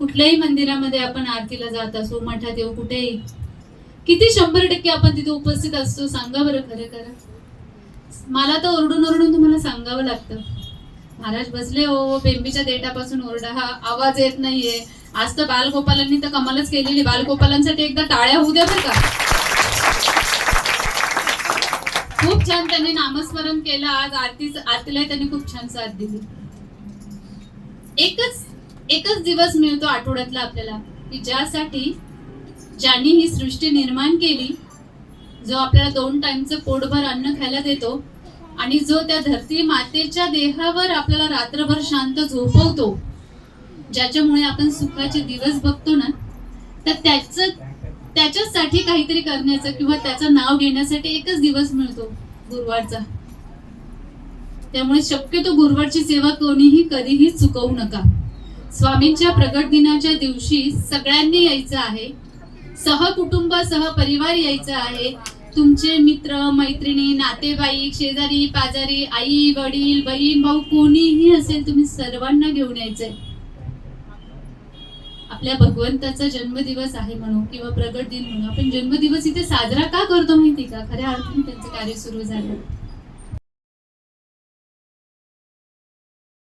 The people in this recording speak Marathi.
कुठल्याही मंदिरामध्ये आपण आरतीला जात असो, मठात येऊ, कुठेही किती 100% आपण तिथे उपस्थित असतो सांगा बरं. खरं खरं मला तर ओरडून ओरडून तुम्हाला सांगावं लागतं. महाराज बसले हो, बेंबीच्या देठापासून ओरडा, हा आवाज येत नाहीये. आज तर बालगोपालांनी तर कमालच केलेली. बालगोपालांसाठी एकदा टाळ्या होऊ द्या बरं का. खूप छान त्यांनी नामस्मरण केलं. आज आरतीला त्यांनी खूप छान साथ दिली. एकच दिवस मिळतो आठवड्यातला आपल्याला की ज्यांनी ही सृष्टी निर्माण केली, जो आपल्याला 2 टाइमचं पोटभर अन्न खायला देतो आणि जो त्या धरती मातेच्या देहावर आपल्याला रात्रभर शांत झोपवतो, ज्याच्यामुळे आपण सुखाचे दिवस बघतो ना, तर त्याच्यासाठी काहीतरी करण्याचं किंवा त्याचं नाव घेण्यासाठी एकच दिवस मिळतो गुरुवारचा. त्यामुळे शक्यतो गुरुवारची सेवा कोणीही कधीही चुकवू नका. स्वामींच्या प्रगट दिनाच्या दिवशी सगळ्यांनी यायचं आहे, सहकुटुंब सहपरिवार यायचं आहे. तुमचे मित्र मैत्रिणी, नातेवाईक, शेजारी पाजारी, आई वडील बहीण भाऊ कोणीही असेल, तुम्ही सर्वांना घेऊन यायचंय. आपल्या भगवंताचा जन्मदिवस आहे म्हणून किंवा प्रगट दिन म्हणून आपण जन्मदिवस इथे साजरा का करतो माहिती का? खऱ्या अर्थाने त्यांचं कार्य सुरू झालं.